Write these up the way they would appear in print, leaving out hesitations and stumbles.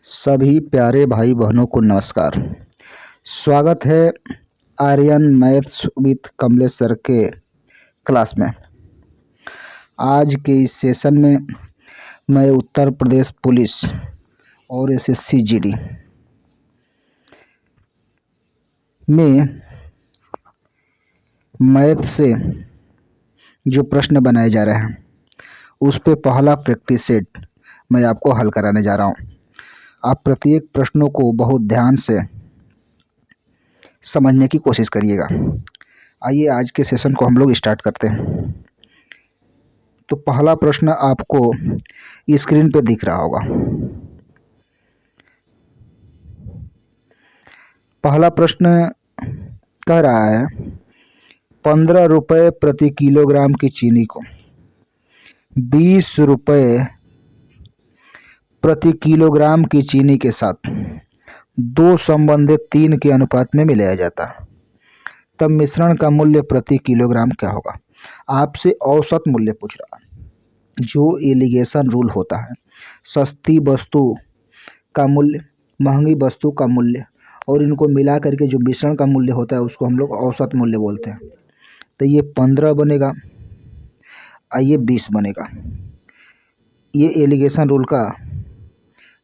सभी प्यारे भाई बहनों को नमस्कार। स्वागत है Aryan maths with Kamlesh sir के क्लास में। आज के इस सेशन में मैं उत्तर प्रदेश पुलिस और एसएससी जीडी में मैथ से जो प्रश्न बनाए जा रहे हैं उस पे पहला प्रैक्टिस सेट मैं आपको हल कराने जा रहा हूँ। आप प्रत्येक प्रश्नों को बहुत ध्यान से समझने की कोशिश करिएगा। आइए आज के सेशन को हम लोग स्टार्ट करते हैं। तो पहला प्रश्न आपको स्क्रीन पे दिख रहा होगा। पहला प्रश्न कह रहा है 15 रुपये प्रति किलोग्राम की चीनी को 20 रुपये प्रति किलोग्राम की चीनी के साथ दो संबंधित 3 के अनुपात में मिलाया जाता है, तब मिश्रण का मूल्य प्रति किलोग्राम क्या होगा। आपसे औसत मूल्य पूछ रहा है। जो एलिगेशन रूल होता है, सस्ती वस्तु का मूल्य, महंगी वस्तु का मूल्य और इनको मिला करके जो मिश्रण का मूल्य होता है उसको हम लोग औसत मूल्य बोलते हैं। तो ये 15 बनेगा, ये 20 बनेगा। ये एलिगेशन रूल का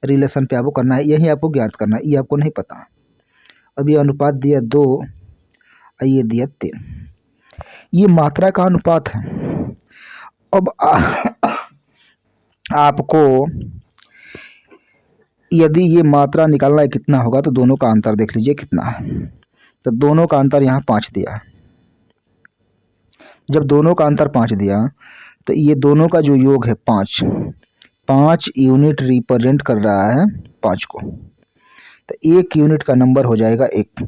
रिलेशन पे आपको करना है, यही आपको ज्ञात करना है, ये आपको नहीं पता। अब ये अनुपात दिया 2, ये दिया 3, ये मात्रा का अनुपात है। अब आपको यदि ये मात्रा निकालना है कितना होगा तो दोनों का अंतर देख लीजिए कितना है। तो दोनों का अंतर यहाँ 5 दिया। जब दोनों का अंतर 5 दिया तो ये दोनों का जो योग है 5 यूनिट रिप्रेजेंट कर रहा है 5 को। तो 1 यूनिट का नंबर हो जाएगा 1।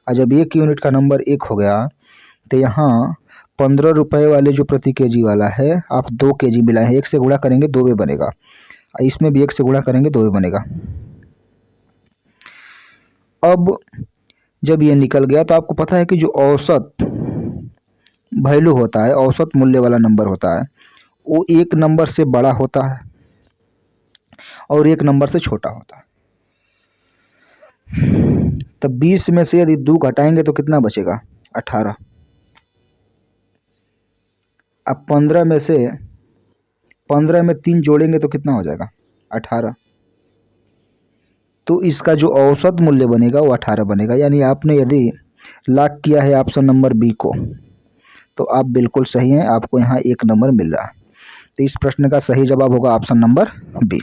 और जब 1 यूनिट का नंबर 1 हो गया तो यहाँ 15 रुपये वाले जो प्रति केजी वाला है आप 2 केजी मिलाए हैं। 1 से गुणा करेंगे 2 में बनेगा, इसमें भी 1 से गुणा करेंगे 2 में बनेगा। अब जब ये निकल गया तो आपको पता है कि जो औसत वैल्यू होता है, औसत मूल्य वाला नंबर होता है, वो 1 नंबर से बड़ा होता है और 1 नंबर से छोटा होता है। तब 20 में से यदि 2 घटाएंगे तो कितना बचेगा 18। अब 15 में 3 जोड़ेंगे तो कितना हो जाएगा 18। तो इसका जो औसत मूल्य बनेगा वो 18 बनेगा। यानी आपने यदि लॉक किया है ऑप्शन नंबर बी को तो आप बिल्कुल सही हैं, आपको यहाँ 1 नंबर मिल रहा है। तो इस प्रश्न का सही जवाब होगा ऑप्शन नंबर बी।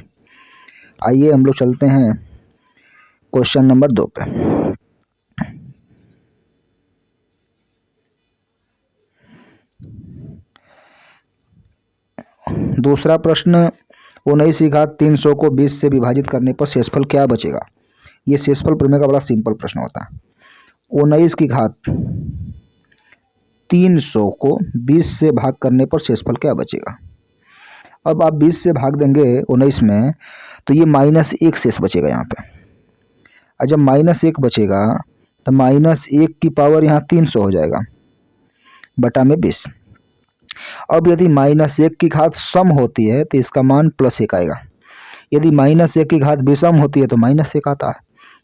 आइए हम लोग चलते हैं क्वेश्चन नंबर 2 पे। दूसरा प्रश्न 19 की घात 300 को 20 से विभाजित करने पर शेषफल क्या बचेगा। ये शेषफल प्रमेय का बड़ा सिंपल प्रश्न होता है। 19 की घात 300 को 20 से भाग करने पर शेषफल क्या बचेगा। अब आप 20 से भाग देंगे 19 में तो ये -1 शेष बचेगा यहाँ पे। और जब -1 बचेगा तो -1 की पावर यहाँ 300 हो जाएगा बटा में 20। अब यदि -1 की घात सम होती है तो इसका मान +1 आएगा। यदि -1 की घात विषम होती है तो -1 आता है।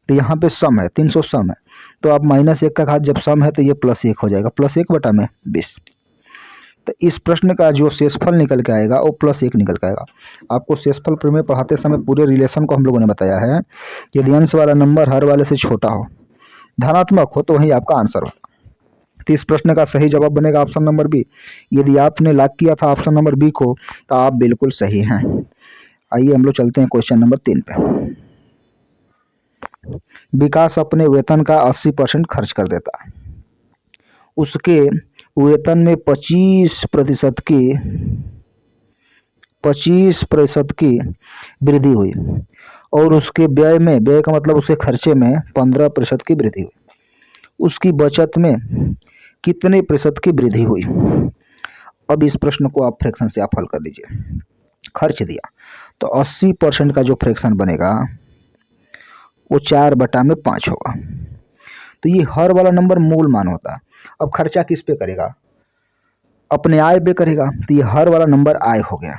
तो यहाँ पे सम है, 300 सम है, तो आप -1 का घात जब सम है तो ये +1 हो जाएगा, +1 बटा में 20। तो इस प्रश्न का जो शेषफल निकल के आएगा वो +1 निकल के आएगा। आपको शेषफल प्रमेय पढ़ाते समय पूरे रिलेशन को हम लोगों ने बताया है। यदि अंश वाला नंबर हर वाले से छोटा हो, धनात्मक हो, तो वही आपका आंसर होगा। तो इस प्रश्न का सही जवाब बनेगा ऑप्शन नंबर बी। यदि आपने लॉक किया था ऑप्शन नंबर बी को तो आप बिल्कुल सही हैं। आइए हम लोग चलते हैं क्वेश्चन नंबर 3 पे। विकास अपने वेतन का 80% खर्च कर देता है। उसके वेतन में 25% की वृद्धि हुई और उसके व्यय में, व्यय का मतलब उसके खर्चे में 15% की वृद्धि हुई। उसकी बचत में कितने प्रतिशत की वृद्धि हुई। अब इस प्रश्न को आप फ्रैक्शन से आप हल कर लीजिए। खर्च दिया तो 80% का जो फ्रैक्शन बनेगा वो 4/5 होगा। तो ये हर वाला नंबर मूल मान होता है। अब खर्चा किस पे करेगा, अपने आय पे करेगा, तो ये हर वाला नंबर आय हो गया।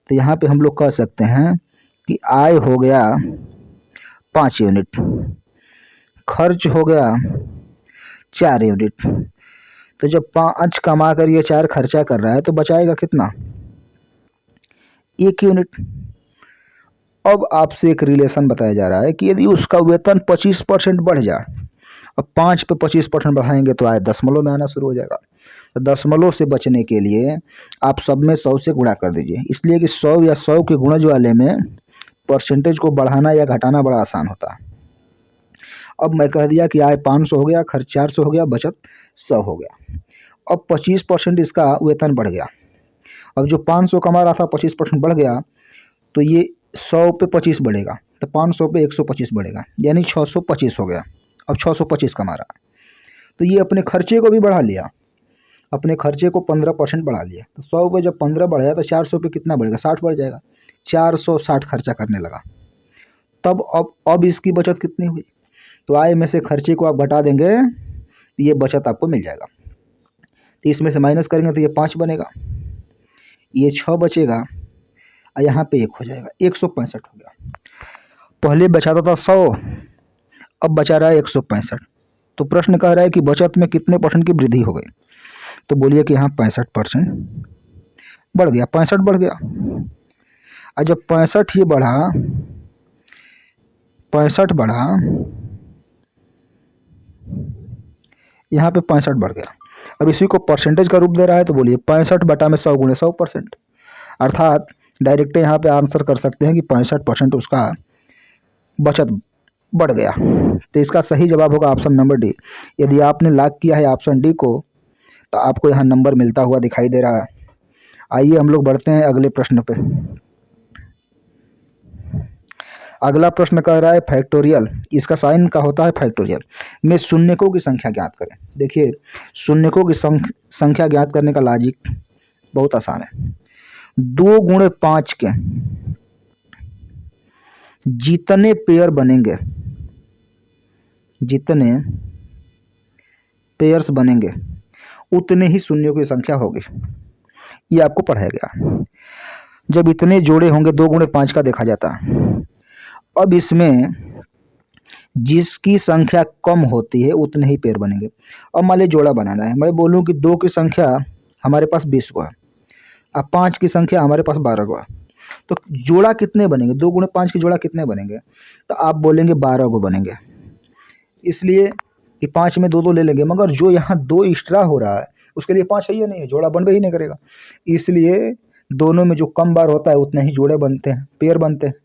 तो यहाँ पे हम लोग कह सकते हैं कि आय हो गया 5 यूनिट, खर्च हो गया 4 यूनिट। तो जब 5 कमा कर ये 4 खर्चा कर रहा है तो बचाएगा कितना? 1 यूनिट। अब आपसे एक रिलेशन बताया जा रहा है कि यदि उसका वेतन 25% बढ़ जाए, अब 5 पे 25% बढ़ाएंगे तो आए दशमलव में आना शुरू हो जाएगा। तो दशमलव से बचने के लिए आप सब में 100 से गुणा कर दीजिए, इसलिए कि 100 या 100 के गुणज वाले में परसेंटेज को बढ़ाना या घटाना बड़ा आसान होता है। अब मैं कह दिया कि आय 500 हो गया, खर्च 400 हो गया, बचत 100 हो गया। अब 25% इसका वेतन बढ़ गया। अब जो 500 कमा रहा था 25% बढ़ गया, तो ये 100 पे 25 बढ़ेगा, तो 500 पे 125 बढ़ेगा, यानी 625 हो गया। अब 625 कमा रहा, तो ये अपने खर्चे को भी बढ़ा लिया, अपने खर्चे को 15% बढ़ा लिया। तो 100 पे जब 15 बढ़ाया तो 400 पे कितना बढ़ेगा? 60 बढ़ जाएगा। 460 खर्चा करने लगा। तब अब इसकी बचत कितनी हुई? तो आय में से खर्चे को आप घटा देंगे तो ये बचत आपको मिल जाएगा। तो इसमें से माइनस करेंगे तो ये 5 बनेगा, ये 6 बचेगा और यहाँ पे 1 हो जाएगा, 165 हो गया। पहले बचाता था 100, अब बचा रहा है 165। तो प्रश्न कह रहा है कि बचत में कितने परसेंट की वृद्धि हो गई? तो बोलिए कि यहाँ 65% बढ़ गया, 65 बढ़ गया। और जब 65 ये बढ़ा, 65 बढ़ा, यहाँ पे 65 बढ़ गया। अब इसी को परसेंटेज का रूप दे रहा है, तो बोलिए 65 बटा में 100 गुणे 100%, अर्थात डायरेक्ट यहाँ पे आंसर कर सकते हैं कि 65% उसका बचत बढ़ गया। तो इसका सही जवाब होगा ऑप्शन नंबर डी। यदि आपने लॉक किया है ऑप्शन डी को तो आपको यहाँ नंबर मिलता हुआ दिखाई दे रहा है। आइए हम लोग बढ़ते हैं अगले प्रश्न पे। अगला प्रश्न कह रहा है फैक्टोरियल, इसका साइन का होता है फैक्टोरियल में शून्यकों की संख्या ज्ञात करें। देखिए, शून्यकों की संख्या ज्ञात करने का लॉजिक बहुत आसान है। 2 गुणे 5 के जितने पेयर बनेंगे, जितने पेयर्स बनेंगे उतने ही शून्यों की संख्या होगी। ये आपको पढ़ाया गया। जब इतने जोड़े होंगे 2 गुणे 5 का देखा जाता है। अब इसमें जिसकी संख्या कम होती है उतने ही पेयर बनेंगे। अब मान लीजिए जोड़ा बनाना है, मैं बोलूं कि 2 की संख्या हमारे पास 20 को है, अब 5 की संख्या हमारे पास 12 को है, तो जोड़ा कितने बनेंगे? 2 गुणे 5 के जोड़ा कितने बनेंगे? तो आप बोलेंगे 12 को बनेंगे, इसलिए कि 5 में 2 ले लेंगे, मगर जो यहाँ 2 एक्स्ट्रा हो रहा है उसके लिए 5 है ही नहीं है, जोड़ा बनबे ही नहीं करेगा। इसलिए दोनों में जो कम बार होता है उतने ही जोड़े बनते हैं, पेयर बनते हैं।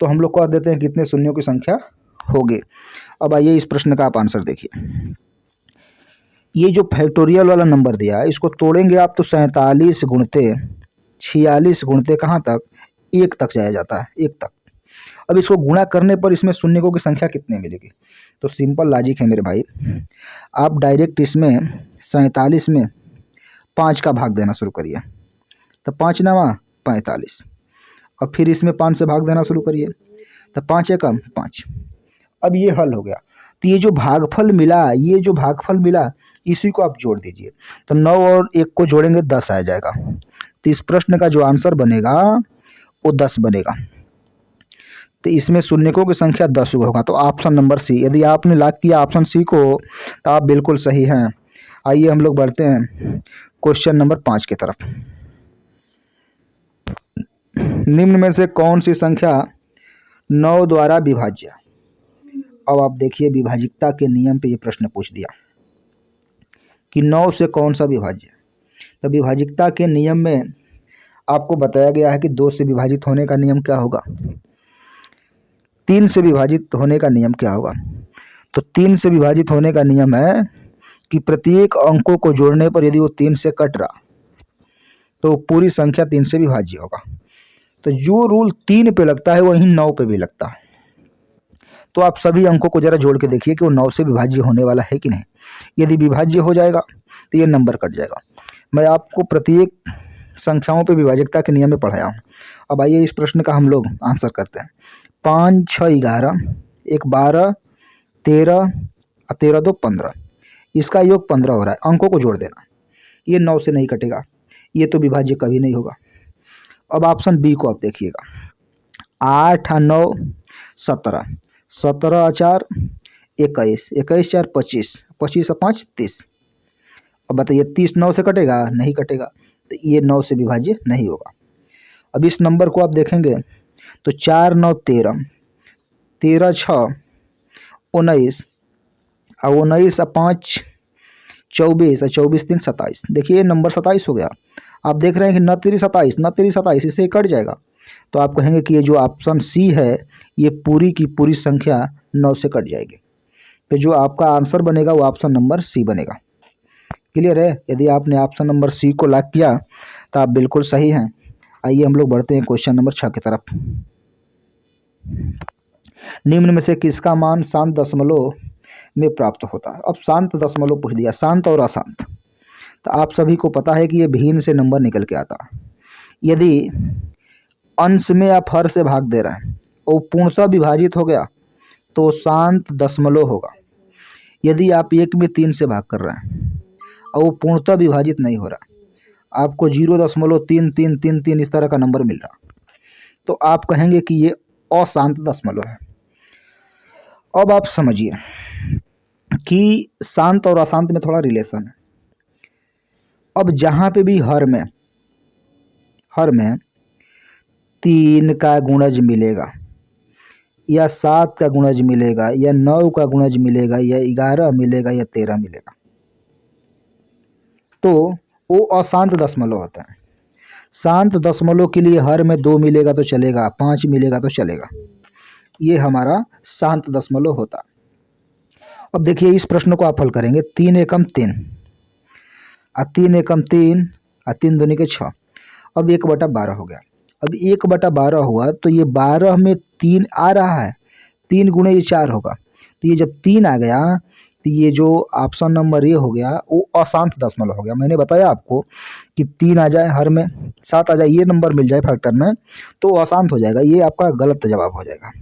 तो हम लोग कह देते हैं कितने शून्यों की संख्या होगी। अब आइए इस प्रश्न का आप आंसर देखिए। ये जो फैक्टोरियल वाला नंबर दिया है इसको तोड़ेंगे आप तो 47 गुणते 46 गुणते कहाँ तक? 1 तक जाया जाता है, 1 तक। अब इसको गुणा करने पर इसमें शून्यकों की संख्या कितनी मिलेगी? तो सिंपल लॉजिक है मेरे भाई, आप डायरेक्ट इसमें 47 में 5 का भाग देना शुरू करिए, तो 5 नवा 45, और फिर इसमें 5 से भाग देना शुरू करिए, तो 5 एकम 5। अब ये हल हो गया। तो ये जो भागफल मिला, ये जो भागफल मिला इसी को आप जोड़ दीजिए, तो 9 और 1 को जोड़ेंगे 10 आ जाएगा। तो इस प्रश्न का जो आंसर बनेगा वो 10 बनेगा। तो इसमें शून्यकों की संख्या 10 होगा, तो ऑप्शन नंबर सी। यदि आपने लॉक किया ऑप्शन सी को तो आप बिल्कुल सही हैं। आइए हम लोग बढ़ते हैं क्वेश्चन नंबर 5 की तरफ। निम्न में से कौन सी संख्या 9 द्वारा विभाज्य? अब आप देखिए, विभाजिकता के नियम पे ये प्रश्न पूछ दिया कि 9 से कौन सा विभाज्य। तो विभाजिकता के नियम में आपको बताया गया है कि 2 से विभाजित होने का नियम क्या होगा, 3 से विभाजित होने का नियम क्या होगा। तो 3 से विभाजित होने का नियम है कि प्रत्येक अंकों को जोड़ने पर यदि वो 3 से कट रहा तो पूरी संख्या 3 से विभाज्य होगा। तो जो रूल 3 पे लगता है वही 9 पे भी लगता है। तो आप सभी अंकों को जरा जोड़ के देखिए कि वो 9 से विभाज्य होने वाला है कि नहीं। यदि विभाज्य हो जाएगा तो ये नंबर कट जाएगा। मैं आपको प्रत्येक संख्याओं पे विभाजकता के नियम में पढ़ाया हूँ। अब आइए इस प्रश्न का हम लोग आंसर करते हैं। 5 6 11, 1 12, 13 और 13 2 15, इसका योग 15 हो रहा है। अंकों को जोड़ देना, ये 9 से नहीं कटेगा, ये तो विभाज्य कभी नहीं होगा। अब ऑप्शन बी को आप देखिएगा, 8 और 9 17, 17 4 21, 21 4 25, 25 और 5 30। अब बताइए 30 9 से कटेगा? नहीं कटेगा, तो ये 9 से विभाज्य नहीं होगा। अब इस नंबर को आप देखेंगे तो 4 9 13, 13 6 19, और 19 और 5 24, और 24 3 27। देखिए ये नंबर 27 हो गया। आप देख रहे हैं कि न तेरी 27, न तेरी 27, इससे कट जाएगा। तो आप कहेंगे कि ये जो ऑप्शन सी है ये पूरी की पूरी संख्या 9 से कट जाएगी। तो जो आपका आंसर बनेगा वो ऑप्शन नंबर सी बनेगा। क्लियर है? यदि आपने ऑप्शन नंबर सी को लॉक किया तो आप बिल्कुल सही हैं। आइए हम लोग बढ़ते हैं क्वेश्चन नंबर 6 की तरफ। निम्न में से किसका मान शांत दशमलव में प्राप्त होता है? अब शांत दशमलव पूछ दिया, शांत और अशांत। तो आप सभी को पता है कि ये भिन्न से नंबर निकल के आता है। यदि अंश में आप हर से भाग दे रहे हैं और पूर्णतः विभाजित हो गया तो शांत दशमलव होगा। यदि आप 1 में 3 से भाग कर रहे हैं और वो पूर्णतः विभाजित नहीं हो रहा, आपको 0.3333 इस तरह का नंबर मिल रहा, तो आप कहेंगे कि ये अशांत दशमलव है। अब आप समझिए कि शांत और अशांत में थोड़ा रिलेशन है। अब जहाँ पे भी हर में 3 का गुणज मिलेगा या 7 का गुणज मिलेगा या 9 का गुणज मिलेगा या 11 मिलेगा या 13 मिलेगा, तो वो अशांत दशमलव होता है। शांत दशमलव के लिए हर में 2 मिलेगा तो चलेगा, 5 मिलेगा तो चलेगा, ये हमारा शांत दशमलव होता है। अब देखिए इस प्रश्न को आप हल करेंगे। 3 एकम 3 और 3 एकम 3 और 3 दूनी के 6। अब 1/12 हो गया। अब 1/12 हुआ तो ये 12 में 3 आ रहा है, 3 गुणे ये 4 होगा। तो ये जब 3 आ गया तो ये जो ऑप्शन नंबर ये हो गया वो अशांत दशमलव हो गया। मैंने बताया आपको कि 3 आ जाए हर में, 7 आ जाए, ये नंबर मिल जाए फैक्टर में तो अशांत हो जाएगा। ये आपका गलत जवाब हो जाएगा।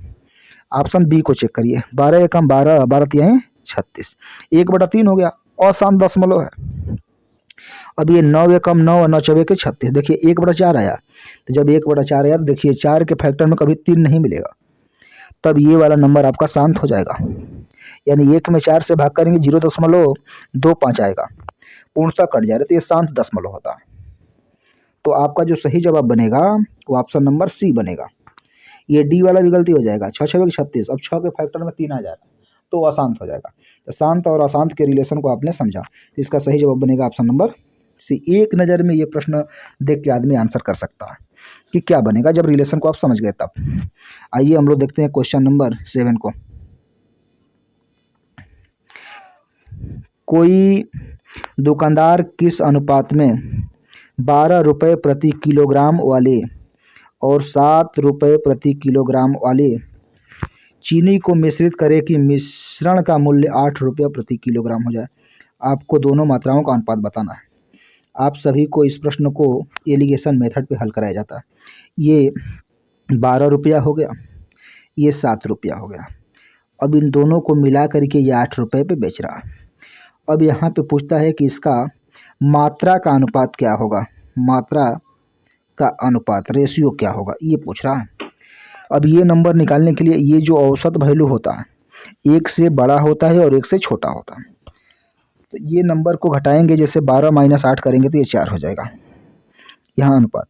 ऑप्शन बी को चेक करिए। 12 एकम 12, 12 तिहाई 36, 1/3 हो गया, अशांत दशमलव है। अब ये 9 एकम 9 और 9 चौके के 36। देखिए 1/4 आया, तो जब 1/4 आया तो देखिए 4 के फैक्टर में कभी 3 नहीं मिलेगा, तब ये वाला नंबर आपका शांत हो जाएगा। यानी 1 में 4 से भाग करेंगे 0.25 आएगा, पूर्णतः कट जाएगा, तो ये शांत दशमलव होता है। तो आपका जो सही जवाब बनेगा वो ऑप्शन नंबर सी बनेगा। ये डी वाला भी गलती हो जाएगा। 6 6 36, अब 6 के फैक्टर में 3 आ जाएगा तो अशांत हो जाएगा। तो शांत और अशांत के रिलेशन को आपने समझा, तो इसका सही जवाब बनेगा ऑप्शन नंबर सी। एक नज़र में ये प्रश्न देख के आदमी आंसर कर सकता है कि क्या बनेगा जब रिलेशन को आप समझ गए तब। आइए हम लोग देखते हैं क्वेश्चन नंबर 7 को। कोई दुकानदार किस अनुपात में 12 रुपये प्रति किलोग्राम वाले और 7 रुपये प्रति किलोग्राम वाले चीनी को मिश्रित करे कि मिश्रण का मूल्य 8 रुपये प्रति किलोग्राम हो जाए। आपको दोनों मात्राओं का अनुपात बताना है। आप सभी को इस प्रश्न को एलिगेशन मेथड पे हल कराया जाता है। ये 12 रुपया हो गया, ये 7 रुपया हो गया। अब इन दोनों को मिला करके ये 8 रुपये पे बेच रहा है। अब यहाँ पे पूछता है कि इसका मात्रा का अनुपात क्या होगा, मात्रा का अनुपात रेशियो क्या होगा, ये पूछ रहा है। अब ये नंबर निकालने के लिए ये जो औसत वैल्यू होता है, 1 से बड़ा होता है और 1 से छोटा होता है। तो ये नंबर को घटाएंगे, जैसे 12 - 8 करेंगे तो ये 4 हो जाएगा। यहाँ अनुपात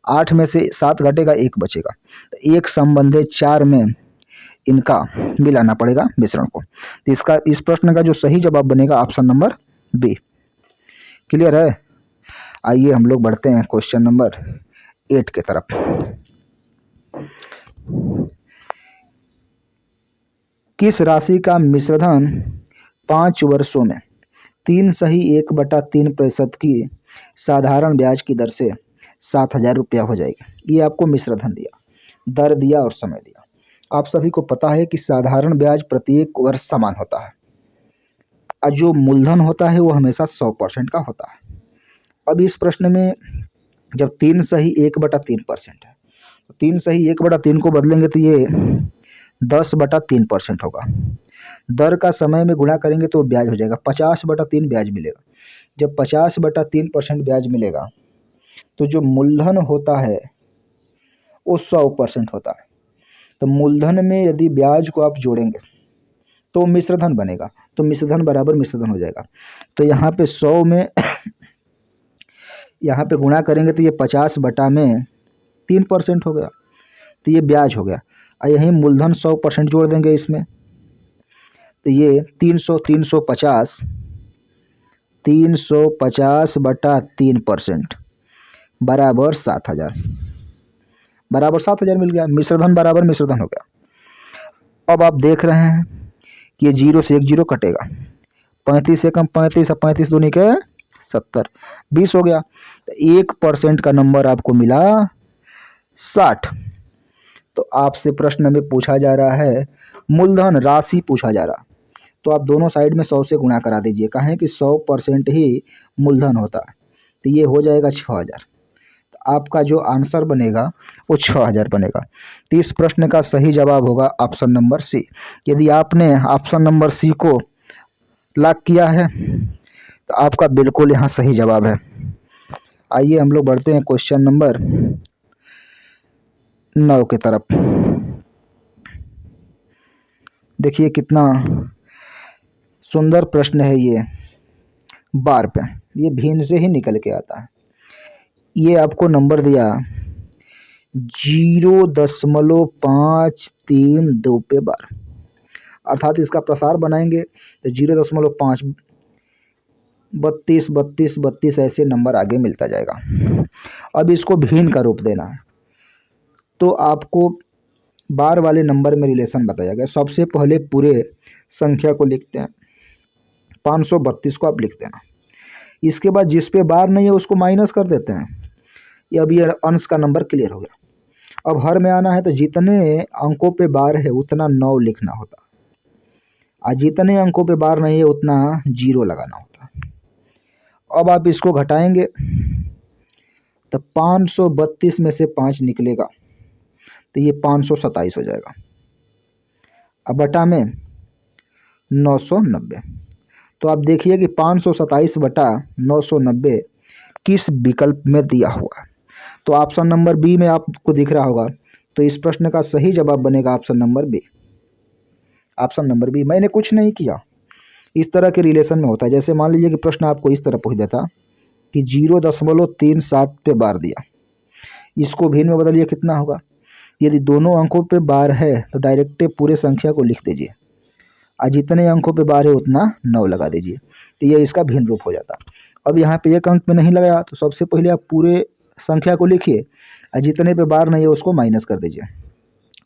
8 में से 7 घटेगा, 1 बचेगा, तो 1 संबंधित 4 में इनका मिलाना पड़ेगा मिश्रण को। तो इसका इस प्रश्न का जो सही जवाब बनेगा ऑप्शन नंबर बी। क्लियर है? आइए हम लोग बढ़ते हैं क्वेश्चन नंबर 8 की तरफ। किस राशि का मिश्रधन 5 वर्षों में 3 सही 1/3% की साधारण ब्याज की दर से 7,000 रुपया हो जाएगी। ये आपको मिश्रधन दिया, दर दिया और समय दिया। आप सभी को पता है कि साधारण ब्याज प्रत्येक वर्ष समान होता है और जो मूलधन होता है वो हमेशा 100% का होता है। अब इस प्रश्न में जब 3 सही 1/3% है, तो 3 सही 1/3 को बदलेंगे तो ये 10/3% होगा। दर का समय में गुणा करेंगे तो ब्याज हो जाएगा, 50/3 ब्याज मिलेगा। जब 50/3% ब्याज मिलेगा तो जो मूलधन होता है वो 100% होता है। तो मूलधन में यदि ब्याज को आप जोड़ेंगे तो मिश्रधन बनेगा, तो मिश्रधन बराबर मिश्रधन हो जाएगा। तो यहाँ पे 100 में यहाँ पे गुणा करेंगे तो ये 50 बटा में 3% हो गया, तो ये ब्याज हो गया। और यहीं मूलधन 100% जोड़ देंगे इसमें, तो ये 350 बटा 3% बराबर 7,000, बराबर 7,000 मिल गया। मिश्रधन बराबर मिश्रधन हो गया। अब आप देख रहे हैं कि ये 0 से 1 0 कटेगा, 35 से कम 35, अब 35 दूनी के 70, 20 हो गया। तो 1% का नंबर आपको मिला 60। तो आपसे प्रश्न में पूछा जा रहा है मूलधन राशि पूछा जा रहा, तो आप दोनों साइड में 100 से गुणा करा दीजिए, कहें कि 100% ही मूलधन होता है, तो ये हो जाएगा 6,000। तो आपका जो आंसर बनेगा वो 6,000 बनेगा। तो इस प्रश्न का सही जवाब होगा ऑप्शन नंबर सी। यदि आपने ऑप्शन नंबर सी को लॉक किया है तो आपका बिल्कुल यहाँ सही जवाब है। आइए हम लोग बढ़ते हैं क्वेश्चन नंबर 9 की तरफ। देखिए कितना सुंदर प्रश्न है ये, बार पे, ये भिन्न से ही निकल के आता है। ये आपको नंबर दिया 0.532 पे बार, अर्थात इसका प्रसार बनाएंगे तो 0.5 32 32 32 ऐसे नंबर आगे मिलता जाएगा। अब इसको भिन्न का रूप देना है तो आपको बार वाले नंबर में रिलेशन बताया गया। सबसे पहले पूरे संख्या को लिखते हैं, 532 को आप लिख देना। इसके बाद जिस पे बार नहीं है उसको माइनस कर देते हैं। ये अभी अंश का नंबर क्लियर हो गया। अब हर में आना है तो जितने अंकों पे बार है उतना 9 लिखना होता, और जितने अंकों पे बार नहीं है उतना 0 लगाना होता। अब आप इसको घटाएंगे तो 532 में से 5 निकलेगा तो ये 527 हो जाएगा। अब बटा में 990, तो आप देखिए कि 527 बटा 990 किस विकल्प में दिया हुआ है। तो ऑप्शन नंबर बी में आपको दिख रहा होगा, तो इस प्रश्न का सही जवाब बनेगा option number B. Option number B. मैंने कुछ नहीं किया, इस तरह के रिलेशन में होता है। जैसे मान लीजिए कि प्रश्न आपको इस तरह पूछ देता कि 0.37 पे बार दिया, इसको भिन्न में बदलिए कितना होगा। यदि दोनों अंकों पे बार है तो डायरेक्ट पूरे संख्या को लिख दीजिए, और जितने अंकों पे बार है उतना 9 लगा दीजिए, तो ये इसका भिन्न रूप हो जाता। अब यहाँ पे एक अंक में नहीं लगाया तो सबसे पहले आप पूरे संख्या को लिखिए, और जितने पे बार नहीं है उसको माइनस कर दीजिए,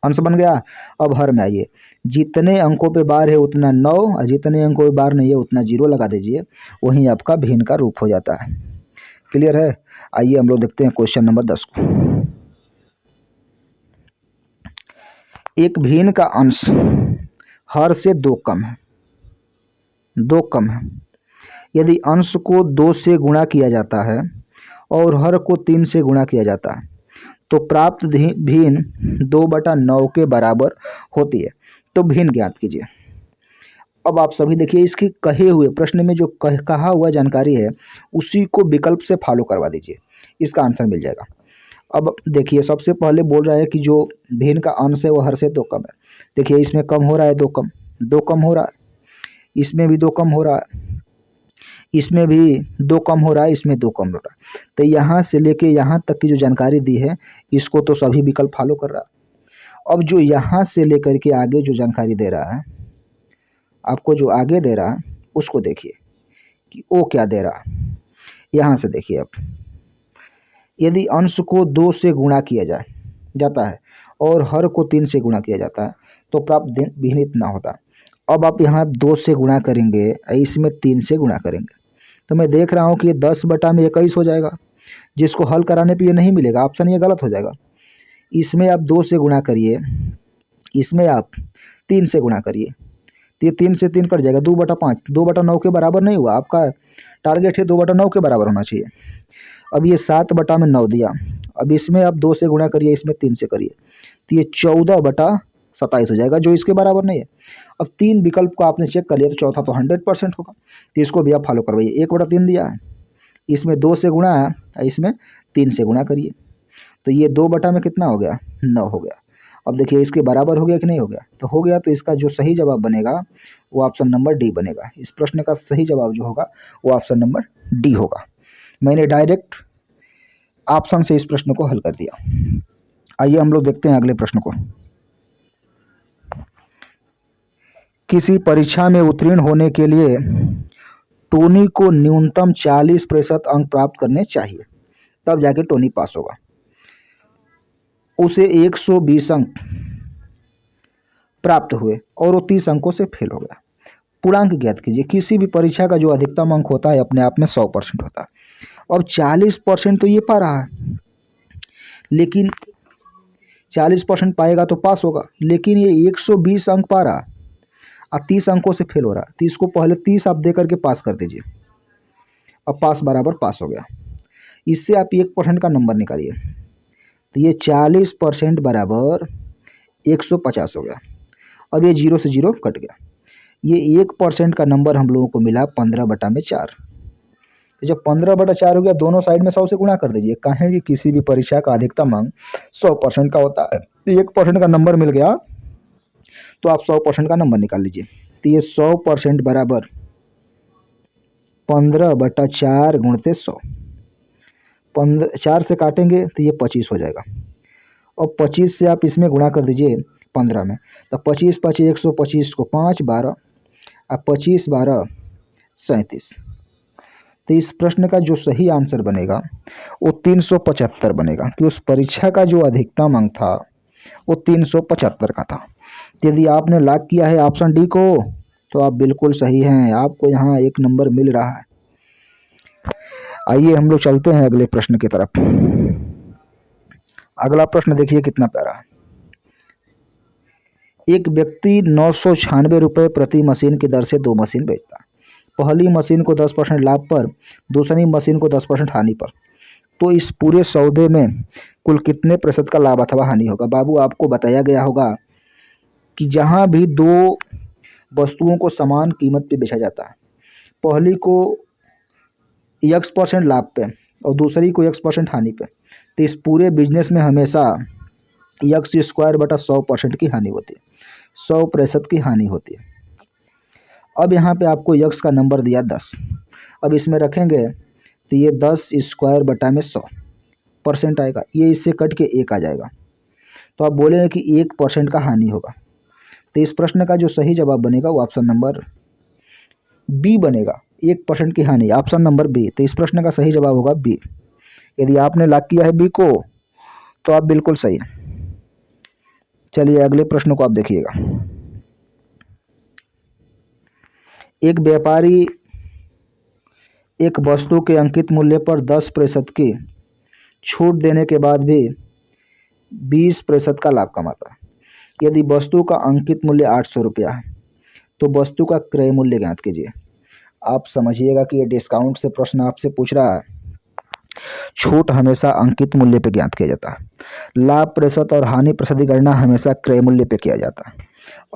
अंश बन गया। अब हर में आइए, जितने अंकों पे बार है उतना 9, और जितने अंकों पे बार नहीं है उतना 0 लगा दीजिए, वहीं आपका भिन्न का रूप हो जाता है। क्लियर है। आइए हम लोग देखते हैं क्वेश्चन नंबर 10 को। एक भिन्न का अंश हर से 2 कम है, 2 कम है। यदि अंश को 2 से गुणा किया जाता है और हर को 3 से गुणा किया जाता है तो प्राप्त भिन्न 2/9 के बराबर होती है। तो भिन्न ज्ञात कीजिए। अब आप सभी देखिए, इसकी कहे हुए प्रश्न में जो कहा हुआ जानकारी है उसी को विकल्प से फॉलो करवा दीजिए, इसका आंसर मिल जाएगा। अब देखिए सबसे पहले बोल रहा है कि जो भिन्न का अंश है वो हर से 2 कम है। देखिए इसमें कम हो रहा है, 2 कम हो रहा है, इसमें भी 2 कम हो रहा है, इसमें भी 2 कम हो रहा है, इसमें 2 कम हो रहा है। तो यहाँ से लेके यहाँ तक की जो जानकारी दी है इसको तो सभी विकल्प फॉलो कर रहा है। अब जो यहाँ से लेकर के आगे जो जानकारी दे रहा है, आपको जो आगे दे रहा है उसको देखिए कि वो क्या दे रहा है। यहाँ से देखिए, अब यदि अंश को 2 से गुणा किया जाता है और हर को 3 से गुणा किया जाता है तो प्राप्त भिन्न इतना होता है। अब आप यहाँ 2 से गुणा करेंगे, इसमें 3 से गुणा करेंगे, तो मैं देख रहा हूँ कि ये 10/21 हो जाएगा, जिसको हल कराने पे ये नहीं मिलेगा, ऑप्शन ये गलत हो जाएगा। इसमें आप 2 से गुणा करिए, इसमें आप 3 से गुणा करिए, तो ये 3 से 3 कट जाएगा, 2/5, 2/9 के बराबर नहीं हुआ। आपका टारगेट है 2/9 के बराबर होना चाहिए। अब ये 7/9 दिया, अब इसमें आप 2 से गुणा करिए, इसमें 3 से करिए, तो ये 14/27 हो जाएगा, जो इसके बराबर नहीं है। अब 3 विकल्प को आपने चेक कर लिया तो चौथा तो 100% होगा, तो इसको भी आप फॉलो करवाइए। 1/3 दिया है, इसमें 2 से गुणा है, इसमें 3 से गुणा करिए, तो ये 2 बटा में कितना हो गया, 9 हो गया। अब देखिए इसके बराबर हो गया कि नहीं हो गया, तो हो गया, तो इसका जो सही जवाब बनेगा वो ऑप्शन नंबर डी बनेगा। इस प्रश्न का सही जवाब जो होगा वो ऑप्शन नंबर डी होगा। मैंने डायरेक्ट ऑप्शन से इस प्रश्न को हल कर दिया। आइए हम लोग देखते हैं अगले प्रश्न को। किसी परीक्षा में उत्तीर्ण होने के लिए टोनी को न्यूनतम 40% अंक प्राप्त करने चाहिए, तब जाके टोनी पास होगा। उसे 120 अंक प्राप्त हुए और वो 30 अंकों से फेल हो गया। पूर्णांक ज्ञात कीजिए। किसी भी परीक्षा का जो अधिकतम अंक होता है अपने आप में 100% होता है। अब 40% तो ये पा रहा है, लेकिन 40% पाएगा तो पास होगा, लेकिन ये 120 अंक पा रहा है और 30 अंकों से फेल हो रहा है। तो इसको पहले 30 आप दे करके पास कर दीजिए। अब पास बराबर पास हो गया। इससे आप 1% का नंबर निकालिए, तो ये 40% बराबर 150 हो गया। अब ये 0 से 0 कट गया। ये 1% का नंबर हम लोगों को मिला 15/4। तो जब 15/4 हो गया, दोनों साइड में 100 से गुणा कर दीजिए। कहें कि किसी भी परीक्षा का अधिकतम अंक 100% का होता है, 1% का नंबर मिल गया तो आप 100% का नंबर निकाल लीजिए। तो ये 100% बराबर 15/4 गुणते 100। 4 से काटेंगे तो ये 25 हो जाएगा, और 25 से आप इसमें गुणा कर दीजिए 15 में, तो 25 × 5 = 125 को 5 × 12 और 25 × 12 = 37। तो इस प्रश्न का जो सही आंसर बनेगा वो 375 बनेगा, कि उस परीक्षा का जो अधिकतम अंक था वो 375 का था। तो यदि आपने लॉक किया है ऑप्शन डी को तो आप बिल्कुल सही हैं, आपको यहाँ 1 नंबर मिल रहा है। आइए हम लोग चलते हैं अगले प्रश्न की तरफ। अगला प्रश्न देखिए कितना प्यारा है। एक व्यक्ति 996 रुपये प्रति मशीन की दर से 2 मशीन बेचता है। पहली मशीन को 10% लाभ पर, दूसरी मशीन को 10% हानि पर, तो इस पूरे सौदे में कुल कितने प्रतिशत का लाभ अथवा हानि होगा। बाबू आपको बताया गया होगा कि जहाँ भी 2 वस्तुओं को समान कीमत पे बेचा जाता है, पहली को x% लाभ पे और दूसरी को x% हानि पे, तो इस पूरे बिजनेस में हमेशा x²/100% की हानि होती है, 100% की हानि होती है। अब यहाँ पे आपको x का नंबर दिया 10। अब इसमें रखेंगे तो ये 10² में 100% आएगा, ये इससे कट के 1 आ जाएगा, तो आप बोलेंगे कि 1% का हानि होगा। तो इस प्रश्न का जो सही जवाब बनेगा वो ऑप्शन नंबर बी बनेगा, 1% की हानि, ऑप्शन नंबर बी। तो इस प्रश्न का सही जवाब होगा बी। यदि आपने लॉक किया है बी को तो आप बिल्कुल सही हैं। चलिए अगले प्रश्न को आप देखिएगा। एक व्यापारी एक वस्तु के अंकित मूल्य पर 10% की छूट देने के बाद भी 20% का लाभ कमाता है। यदि वस्तु का अंकित मूल्य 800 रुपया है तो वस्तु का क्रय मूल्य ज्ञात कीजिए। आप समझिएगा कि ये डिस्काउंट से प्रश्न आपसे पूछ रहा है। छूट हमेशा अंकित मूल्य पे ज्ञात किया जाता है, लाभ प्रतिशत और हानि प्रतिशत की गणना हमेशा क्रय मूल्य पे किया जाता है।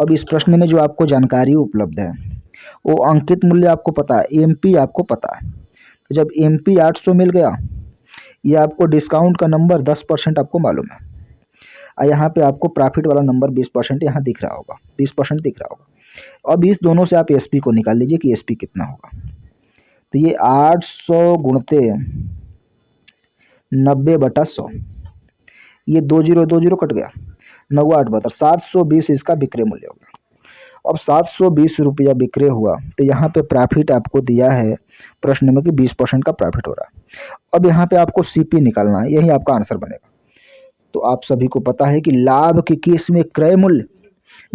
अब इस प्रश्न में जो आपको जानकारी उपलब्ध है वो अंकित मूल्य आपको पता है, एमपी आपको पता है। तो जब एमपी 800 मिल गया, ये आपको डिस्काउंट का नंबर 10% आपको मालूम है, और यहाँ पे आपको प्रॉफिट वाला नंबर 20% यहाँ दिख रहा होगा, 20% दिख रहा होगा। अब इस दोनों से आप एसपी को निकाल लीजिए कि एसपी कितना होगा। तो ये 800 गुणते 90/100, ये 20 कट गया, 9 8 72, 720 इसका विक्रय मूल्य होगा। अब 720 रुपया विक्रय हुआ, तो यहाँ पे प्रॉफिट आपको दिया है प्रश्न में कि 20% का प्रॉफिट हो रहा है। अब यहाँ पे आपको सीपी निकालना है, यही आपका आंसर बनेगा। तो आप सभी को पता है कि लाभ के केस में क्रय मूल्य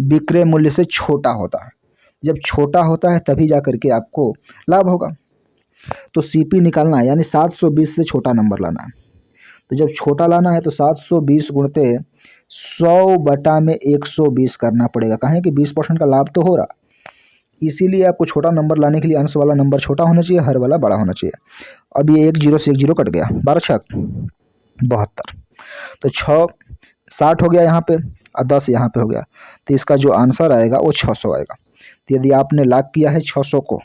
विक्रय मूल्य से छोटा होता है, जब छोटा होता है तभी जा करके आपको लाभ होगा। तो सीपी निकालना है, यानी 720 से छोटा नंबर लाना है। तो जब छोटा लाना है तो 720 गुणते 100/120 करना पड़ेगा, कहें कि 20% का लाभ तो हो रहा, इसीलिए आपको छोटा नंबर लाने के लिए अंश वाला नंबर छोटा होना चाहिए, हर वाला बड़ा होना चाहिए। अब ये 1 0 से 1 0 कट गया, 12 6 72, तो 6 60 हो गया यहाँ पे और 10 यहाँ पे हो गया, तो इसका जो आंसर आएगा वो 600 आएगा। तो यदि आपने लॉक किया है 600 को,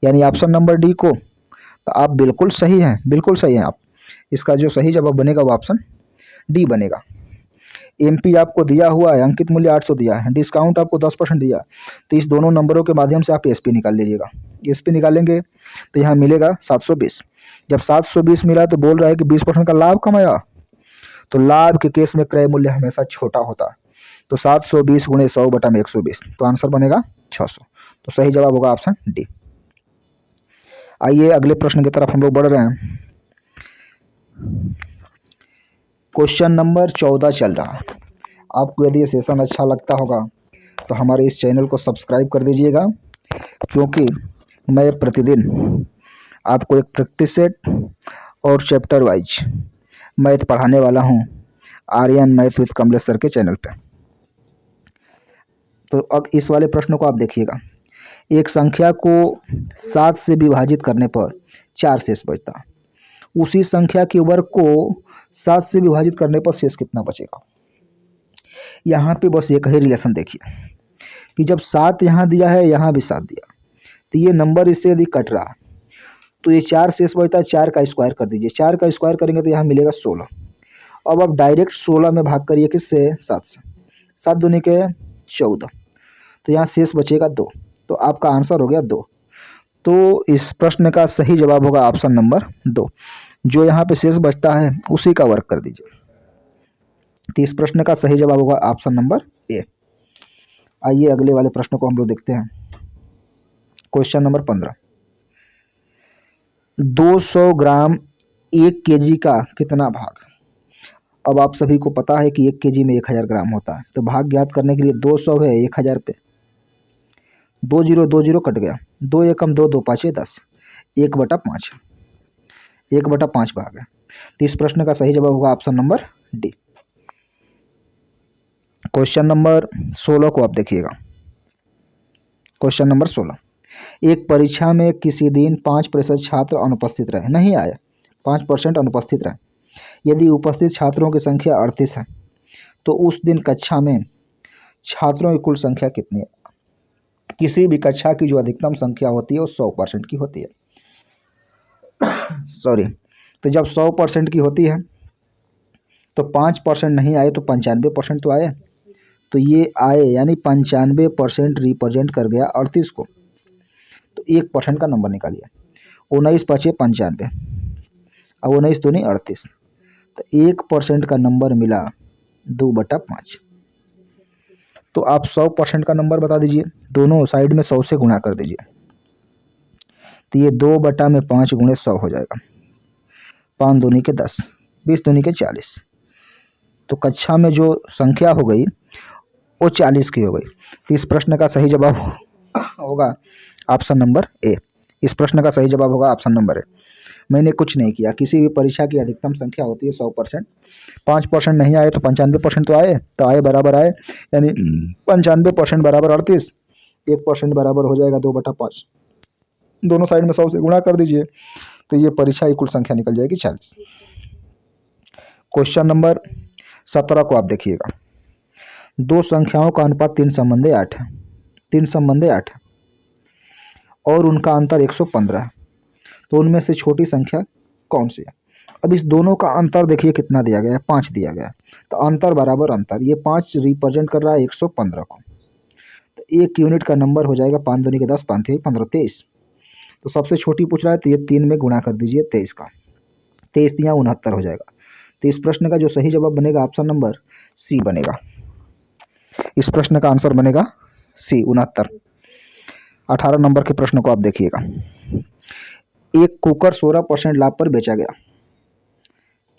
यानी ऑप्शन नंबर डी को, तो आप बिल्कुल सही हैं, बिल्कुल सही हैं आप। इसका जो सही जवाब बनेगा वो ऑप्शन डी बनेगा। एमपी आपको दिया हुआ है, अंकित मूल्य 800 दिया है, डिस्काउंट आपको 10% दिया, तो इस दोनों नंबरों के माध्यम से आप एसपी निकाल लीजिएगा। एसपी निकालेंगे तो यहाँ मिलेगा 720। जब 720 मिला तो बोल रहा है कि 20% का लाभ कमाया, तो लाभ के केस में क्रय मूल्य हमेशा छोटा होता है। तो 720 गुणे 100 बटा में 120, तो आंसर बनेगा 600। तो सही जवाब होगा ऑप्शन डी। आइए अगले प्रश्न की तरफ हम लोग बढ़ रहे हैं। क्वेश्चन नंबर 14 चल रहा है। आपको यदि ये सेशन अच्छा लगता होगा तो हमारे इस चैनल को सब्सक्राइब कर दीजिएगा, क्योंकि मैं प्रतिदिन आपको एक प्रैक्टिस सेट और चैप्टर वाइज मैथ पढ़ाने वाला हूँ Aryan math with Kamlesh sir के चैनल पे। तो अब इस वाले प्रश्न को आप देखिएगा। एक संख्या को 7 से विभाजित करने पर 4 शेष बचता है। उसी संख्या के वर्ग को 7 से विभाजित करने पर शेष कितना बचेगा। यहाँ पे बस एक ही रिलेशन देखिए कि जब 7 यहाँ दिया है, यहाँ भी 7 दिया, तो ये नंबर इससे यदि कट रहा है तो ये 4 शेष बचता है। 4 का स्क्वायर कर दीजिए, 4 का स्क्वायर करेंगे तो यहाँ मिलेगा 16। अब आप डायरेक्ट 16 में भाग करिए किससे, 7 से। 7 दूनी के 14, तो यहाँ शेष बचेगा 2। तो आपका आंसर हो गया 2। तो इस प्रश्न का सही जवाब होगा ऑप्शन नंबर 2। जो यहाँ पे शेष बचता है उसी का वर्ग कर दीजिए। तो इस प्रश्न का सही जवाब होगा ऑप्शन नंबर ए। आइए अगले वाले प्रश्न को हम लोग देखते हैं। Question number 15। 200 ग्राम 1 केजी का कितना भाग। अब आप सभी को पता है कि 1 केजी में 1000 ग्राम होता है, तो भाग ज्ञात करने के लिए 200 है 1000 पे, 2 जीरो 2 जीरो कट गया, 2 एकम 2, 2 पाँचे 10, 1/5, 1/5 भाग है। तो इस प्रश्न का सही जवाब होगा option number D. Question number 16 को आप देखिएगा। Question number 16। एक परीक्षा में किसी दिन 5% छात्र अनुपस्थित रहे, नहीं आए, 5% अनुपस्थित रहे। यदि उपस्थित छात्रों की संख्या 38 है तो उस दिन कक्षा में छात्रों की कुल संख्या कितनी है। किसी भी कक्षा की जो अधिकतम संख्या होती है वो 100% की होती है। सॉरी, तो जब 100% की होती है तो 5% नहीं आए तो 95% तो आए। तो ये आए यानी 95% रिप्रेजेंट कर गया 38 को। तो 1% का नंबर निकालिए। 19 5 95, अब 19 दूनी 38, तो 1% का नंबर मिला 2/5। तो आप 100% का नंबर बता दीजिए, दोनों साइड में 100 से गुणा कर दीजिए। तो ये 2/5 गुणे 100 हो जाएगा। 5 दूनी के 10, 20 दूनी के 40। तो कक्षा में जो संख्या हो गई वो 40 की हो गई। तो इस प्रश्न का सही जवाब होगा ऑप्शन नंबर ए। इस प्रश्न का सही जवाब होगा ऑप्शन नंबर ए। मैंने कुछ नहीं किया, किसी भी परीक्षा की अधिकतम संख्या होती है 100%, 5% नहीं आए तो 95% तो आए, तो आए बराबर आए, यानी 95% बराबर 38, 1% बराबर हो जाएगा 2/5। दोनों साइड में 100 से गुणा कर दीजिए, तो ये परीक्षा की कुल संख्या निकल जाएगी 40। क्वेश्चन नंबर 17 को आप देखिएगा। दो संख्याओं का अनुपात 3/8 है, 3/8 है और उनका अंतर 115 है। तो उनमें से छोटी संख्या कौन सी है। अब इस दोनों का अंतर देखिए कितना दिया गया है, 5 दिया गया है। तो अंतर बराबर अंतर, ये 5 रिप्रेजेंट कर रहा है 115 को। तो 1 यूनिट का नंबर हो जाएगा 5 दूनी के 10, 5 3 15, 23। तो सबसे छोटी पूछ रहा है तो ये 3 में गुणा कर दीजिए 23 का, 23 यहाँ 69 हो जाएगा। तो इस प्रश्न का जो सही जवाब बनेगा ऑप्शन नंबर सी बनेगा। इस प्रश्न का आंसर बनेगा सी 69। 18 नंबर के प्रश्न को आप देखिएगा। एक कुकर 16% लाभ पर बेचा गया।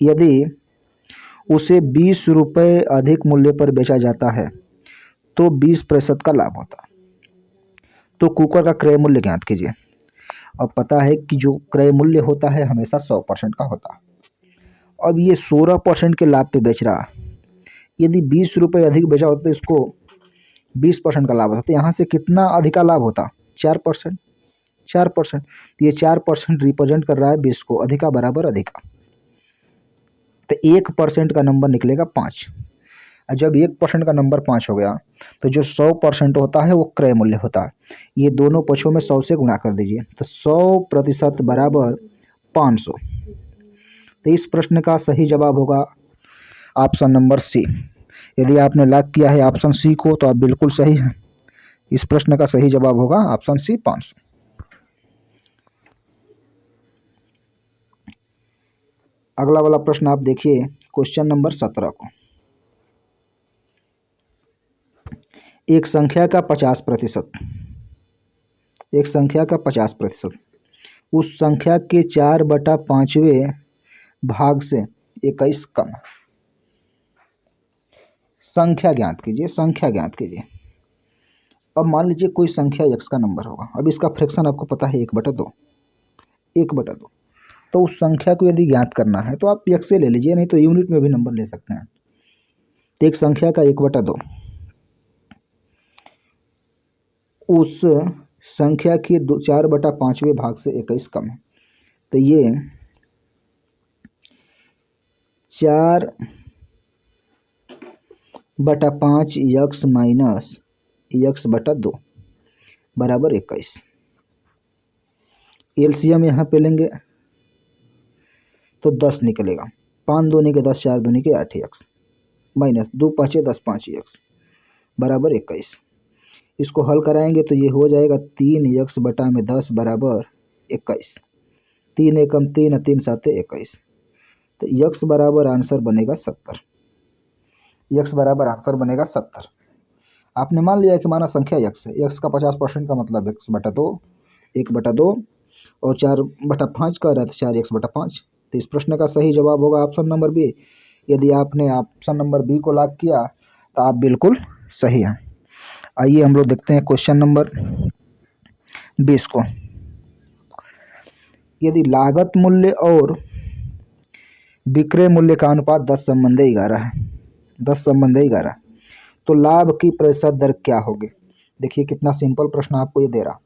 यदि उसे 20 रुपये अधिक मूल्य पर बेचा जाता है तो 20% का लाभ होता है। तो कुकर का क्रय मूल्य ज्ञात कीजिए। अब पता है कि जो क्रय मूल्य होता है हमेशा 100% का होता है। अब ये 16% के लाभ पे बेच रहा है। यदि 20 रुपये अधिक बेचा होता तो इसको 20% का लाभ होता। तो यहाँ से कितना अधिका लाभ होता, 4%, 4%। तो ये 4% रिप्रेजेंट कर रहा है 20 को, अधिका बराबर अधिका। तो 1% का नंबर निकलेगा 5। जब 1% का नंबर 5 हो गया तो जो 100% होता है वो क्रय मूल्य होता है। ये दोनों पक्षों में 100 से गुणा कर दीजिए, तो 100% बराबर 500। तो इस प्रश्न का सही जवाब होगा ऑप्शन नंबर सी। यदि आपने लॉक किया है ऑप्शन सी को तो आप बिल्कुल सही हैं। इस प्रश्न का सही जवाब होगा ऑप्शन सी 500। अगला वाला प्रश्न आप देखिए क्वेश्चन नंबर 17 को। एक संख्या का 50%, एक संख्या का 50% उस संख्या के 4/5वें भाग से 21 कम। संख्या ज्ञात कीजिए, संख्या ज्ञात कीजिए। अब मान लीजिए कोई संख्या x का नंबर होगा। अब इसका फ्रैक्शन आपको पता है 1/2, 1/2। तो उस संख्या को यदि ज्ञात करना है तो आप x से ले लीजिए, नहीं तो यूनिट में भी नंबर ले सकते हैं। तो एक संख्या का 1/2 उस संख्या के 4/5वें भाग से 21 कम है। तो ये 4/5 x माइनस x/2 बराबर 21। एलसीएम यहाँ पे लेंगे तो 10 निकलेगा। 5 दूनी के 10, 4 दूनी के 8x माइनस 2 5 10 5x बराबर 21। इसको हल कराएंगे तो ये हो जाएगा 3x/10 बराबर 21। 3 एकम 3, 3 7 21। तो x बराबर आंसर बनेगा 70। x बराबर आंसर बनेगा 70। आपने मान लिया कि माना संख्या x है, x का 50% का मतलब x/2, 1/2 और 4/5 का रहा तो 4x/5। तो इस प्रश्न का सही जवाब होगा ऑप्शन नंबर बी। यदि आपने ऑप्शन नंबर बी को लॉक किया तो आप बिल्कुल सही हैं। आइए हम लोग देखते हैं क्वेश्चन नंबर 20 को। यदि लागत मूल्य और विक्रय मूल्य का अनुपात 10:11 है, 10:11, तो लाभ की प्रतिशत दर क्या होगी? देखिए कितना सिंपल प्रश्न आपको ये दे रहा।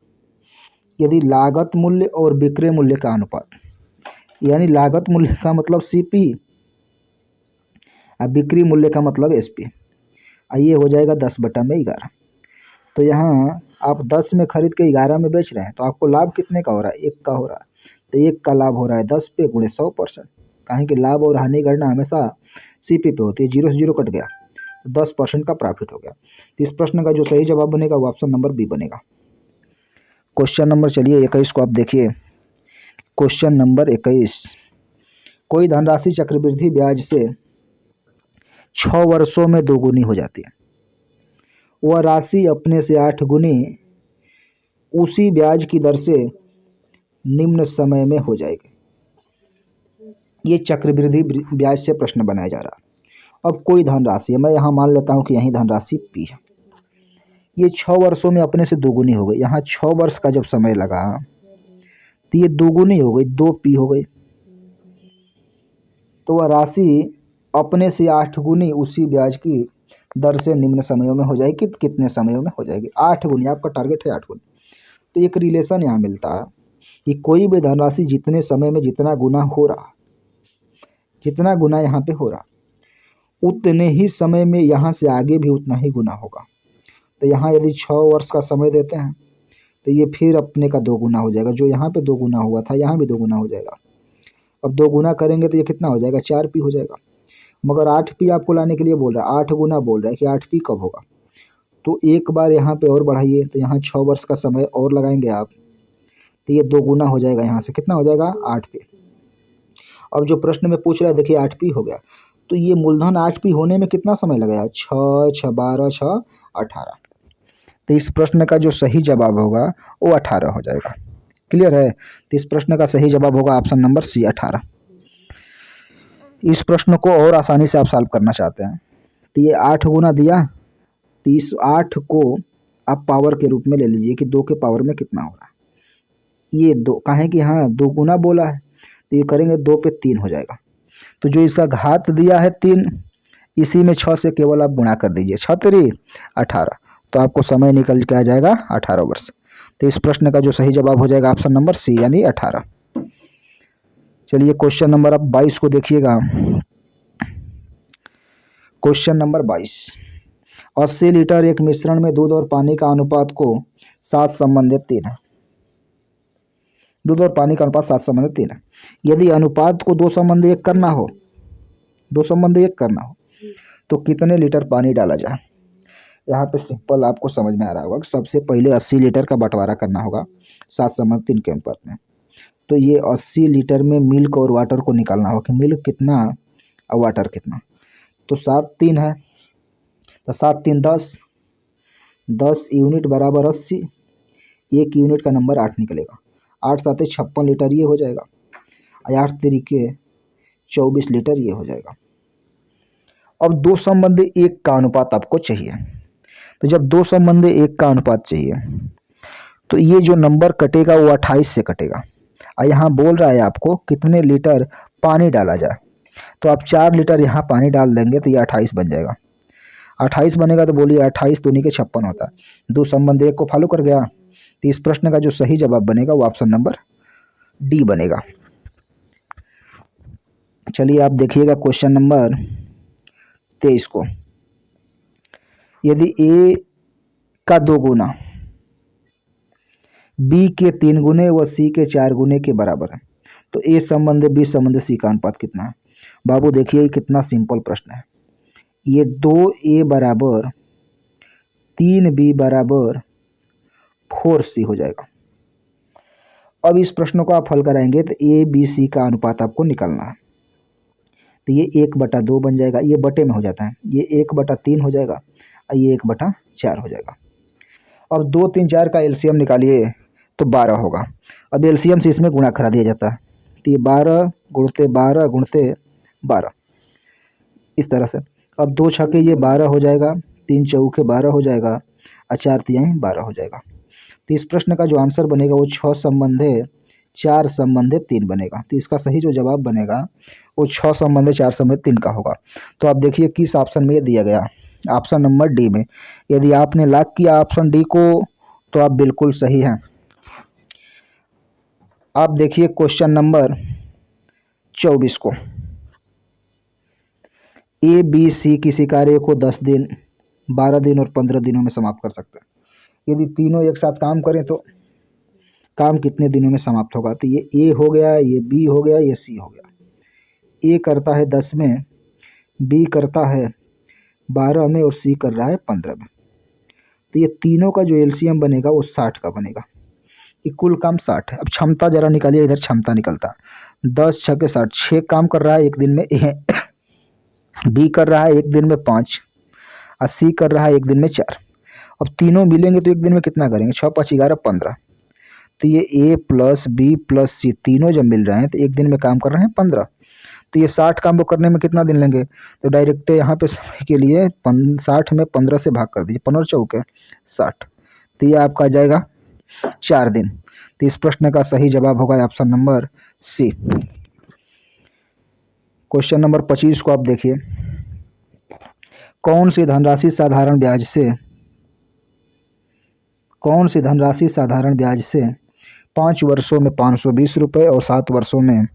यदि लागत मूल्य और विक्रय मूल्य का अनुपात, यानी लागत मूल्य का मतलब CP और बिक्री मूल्य का मतलब SP, ये हो जाएगा 10/11। तो यहाँ आप 10 में खरीद के 11 में बेच रहे हैं तो आपको लाभ कितने का हो रहा है? 1 का हो रहा है। तो 1 का लाभ हो रहा है 10 पे गुणे 100%। कहें कि लाभ और हानि गणना हमेशा CP पे होती है। 0 से 0 कट गया, 10% का प्रॉफिट हो गया। तो इस प्रश्न का जो सही जवाब बनेगा वो ऑप्शन नंबर बी बनेगा। क्वेश्चन नंबर चलिए 21 को आप देखिए। क्वेश्चन नंबर 21, कोई धनराशि चक्रवृद्धि ब्याज से 6 वर्षों में 2 गुनी हो जाती है। वह राशि अपने से 8 गुनी उसी ब्याज की दर से निम्न समय में हो जाएगी। ये चक्रवृद्धि ब्याज से प्रश्न बनाया जा रहा। अब कोई धनराशि है, मैं यहाँ मान लेता हूँ कि यही धनराशि P है। ये 6 वर्षों में अपने से 2 गुनी हो गई। यहाँ 6 वर्ष का जब समय लगा तो ये 2 गुनी हो गई, 2P हो गई। तो वह राशि अपने से 8 गुनी उसी ब्याज की दर से निम्न समयों में हो जाएगी। कितने समयों में हो जाएगी? 8 गुनी, आपका टारगेट है 8 गुनी। तो एक रिलेशन यहाँ मिलता है कि कोई भी धनराशि जितने समय में जितना गुना हो रहा, जितना गुना यहाँ पे हो रहा, उतने ही समय में यहाँ से आगे भी उतना ही गुना होगा। तो यहाँ यदि 6 वर्ष का समय देते हैं तो ये फिर अपने का 2 गुना हो जाएगा। जो यहाँ पे 2 गुना हुआ था यहाँ भी 2 गुना हो जाएगा। अब 2 गुना करेंगे तो ये कितना हो जाएगा? 4P हो जाएगा। मगर 8P आपको लाने के लिए बोल रहा है, 8 गुना बोल रहा है कि 8P कब होगा। तो एक बार यहाँ पे और बढ़ाइए, तो यहाँ 6 वर्ष का समय और लगाएंगे आप, तो ये 2 गुना हो जाएगा। यहाँ से कितना हो जाएगा? 8P। अब जो प्रश्न में पूछ रहा है देखिए 8P हो गया, तो ये मूलधन 8P होने में कितना समय लगेगा? 6 6 12 6 18। तो इस प्रश्न का जो सही जवाब होगा वो 18 हो जाएगा। क्लियर है? तो इस प्रश्न का सही जवाब होगा ऑप्शन नंबर सी 18। इस प्रश्न को और आसानी से आप सॉल्व करना चाहते हैं तो ये 8 गुना दिया, तो इस 8 को आप पावर के रूप में ले लीजिए कि 2 के पावर में कितना हो रहा है। ये 2 कहें कि हाँ 2 गुना बोला है तो ये करेंगे 2 पे 3 हो जाएगा। तो जो इसका घात दिया है 3, इसी में 6 से केवल आप गुणा कर दीजिए, 6 3 18, तो आपको समय निकल के आ जाएगा 18 वर्ष। तो इस प्रश्न का जो सही जवाब हो जाएगा ऑप्शन नंबर सी यानी 18। चलिए क्वेश्चन नंबर अब 22 को देखिएगा। क्वेश्चन नंबर 22, 80 लीटर एक मिश्रण में दूध और पानी का अनुपात को 7 संबंधित 3 है। दूध और पानी का अनुपात 7 संबंधित 3 है। यदि अनुपात को 2 संबंधी 1 करना हो, 2 संबंधी 1 करना हो तो कितने लीटर पानी डाला जाए। यहाँ पे सिंपल आपको समझ में आ रहा होगा कि सबसे पहले 80 लीटर का बंटवारा करना होगा 7:3 के अनुपात में। तो ये 80 लीटर में मिल्क और वाटर को निकालना होगा कि मिल्क कितना और वाटर कितना। तो 7×3 है, तो 7×3 10, 10 यूनिट बराबर 80, 1 यूनिट का नंबर 8 निकलेगा। 8×7 56 लीटर ये हो जाएगा, 8×3 24 लीटर ये हो जाएगा। अब 2 संबंधी 1 का अनुपात आपको चाहिए। तो जब 2 संबंधी 1 का अनुपात चाहिए तो ये जो नंबर कटेगा वो 28 से कटेगा। और यहाँ बोल रहा है आपको कितने लीटर पानी डाला जाए। तो आप 4 लीटर यहाँ पानी डाल देंगे तो ये 28 बन जाएगा। 28 बनेगा तो बोलिए 28 दूनी के 56 होता है। 2 संबंध 1 को फॉलो कर गया। तो इस प्रश्न का जो सही जवाब बनेगा वो ऑप्शन नंबर डी बनेगा। चलिए आप देखिएगा क्वेश्चन नंबर 23 को। यदि ए का 2 गुना बी के 3 गुने व सी के 4 गुने के बराबर है तो ए संबंध बी संबंध सी का अनुपात कितना है। बाबू देखिए ये कितना सिंपल प्रश्न है। ये 2a बराबर 3b बराबर 4c हो जाएगा। अब इस प्रश्न को आप हल कराएंगे तो ए बी सी का अनुपात आपको निकालना है। तो ये 1/2 बन जाएगा, ये बटे में हो जाता है, ये 1/3 हो जाएगा और ये 1/4 हो जाएगा। अब 2 3 4 का एलसीएम निकालिए तो 12 होगा। अब एलसीएम से इसमें गुणा करा दिया जाता है तो ये 12 गुणते 12 गुणते 12 इस तरह से। अब 2 छक्के ये 12 हो जाएगा, 3 चौके 12 हो जाएगा और 4 तिहाई 12 हो जाएगा। तो इस प्रश्न का जो आंसर बनेगा वो 6 संबंधे 4 संबंधे 3 बनेगा। तो इसका सही जो जवाब बनेगा वो 6 संबंधे 4 संबंधे 3 का होगा। तो आप देखिए किस ऑप्शन में ये दिया गया, ऑप्शन नंबर डी में। यदि आपने लॉक किया ऑप्शन डी को तो आप बिल्कुल सही हैं। आप देखिए क्वेश्चन नंबर 24 को। ए बी सी किसी कार्य को 10 दिन 12 दिन और 15 दिनों में समाप्त कर सकते हैं। यदि तीनों एक साथ काम करें तो काम कितने दिनों में समाप्त होगा। तो ये ए हो गया, ये बी हो गया, ये सी हो गया। ए करता है 10 में, बी करता है 12 में और सी कर रहा है 15 में। तो ये तीनों का जो एलसीएम बनेगा वो 60 का बनेगा। ये कुल काम 60 है। अब क्षमता जरा निकालिए, इधर क्षमता निकलता है 10 6 के 60, 6 काम कर रहा है एक दिन में बी कर रहा है एक दिन में 5 और सी कर रहा है एक दिन में 4। अब तीनों मिलेंगे तो एक दिन में कितना करेंगे, 6 5 11 15। तो ये ए प्लस बी प्लस सी तीनों जब मिल रहे हैं तो एक दिन में काम कर रहे हैं 15। तो ये 60 काम वो करने में कितना दिन लेंगे। तो डायरेक्ट यहाँ पे समय के लिए 60 में 15 से भाग कर दीजिए, 15 चौके 60। तो ये आपका आ जाएगा 4 दिन। तो इस प्रश्न का सही जवाब होगा option number C. Question number 25 को आप देखिए। कौन सी धनराशि साधारण ब्याज से 5 वर्षों में 520 रुपये और 7 वर्षों में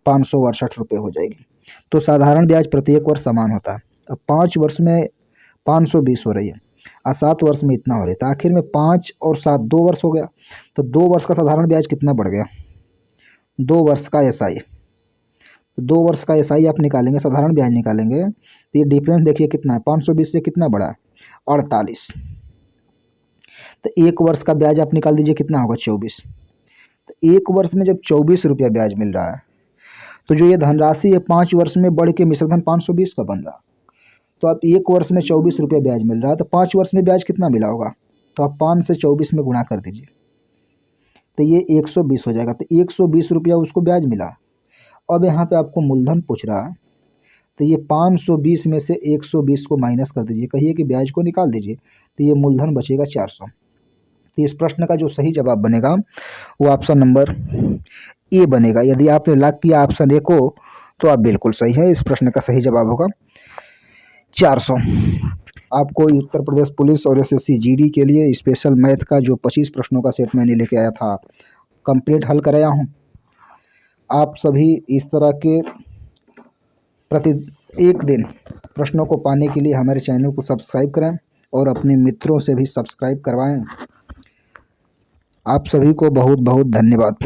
562 रुपये हो जाएगी। तो साधारण ब्याज प्रत्येक वर्ष समान होता है। अब 5 वर्ष में 520 हो रही है और 7 वर्ष में इतना हो रही है। तो आखिर में 5 और 7 2 वर्ष हो गया। तो 2 वर्ष का साधारण ब्याज कितना बढ़ गया, 2 वर्ष का एसआई। 2 वर्ष का एसआई आप निकालेंगे, साधारण ब्याज निकालेंगे तो ये डिफरेंस देखिए कितना है, 520 से कितना बढ़ा है 48। तो 1 वर्ष का ब्याज आप निकाल दीजिए कितना होगा 24। तो 1 वर्ष में जब 24 रुपया ब्याज मिल रहा है तो जो ये धनराशि है 5 वर्ष में बढ़ के मिश्रधन 520 का बन रहा। तो आप 1 वर्ष में 24 रुपया ब्याज मिल रहा है तो 5 वर्ष में ब्याज कितना मिला होगा। तो आप 5 से 24 में गुणा कर दीजिए तो ये 120 हो जाएगा। तो 120 रुपया उसको ब्याज मिला। अब यहाँ पे आपको मूलधन पूछ रहा है तो ये 520 में से 120 को माइनस कर दीजिए, कहिए कि ब्याज को निकाल दीजिए तो ये मूलधन बचेगा 400। तो इस प्रश्न का जो सही जवाब बनेगा वो ऑप्शन नंबर ए बनेगा। यदि आपने लॉक किया ऑप्शन ए को तो आप बिल्कुल सही है। इस प्रश्न का सही जवाब होगा 400। आपको उत्तर प्रदेश पुलिस और एसएससी जीडी के लिए स्पेशल मैथ का जो 25 प्रश्नों का सेट मैंने लेके आया था कंप्लीट हल कराया हूँ। आप सभी इस तरह के प्रति एक दिन प्रश्नों को पाने के लिए हमारे चैनल को सब्सक्राइब करें और अपने मित्रों से भी सब्सक्राइब करवाएं। आप सभी को बहुत बहुत धन्यवाद।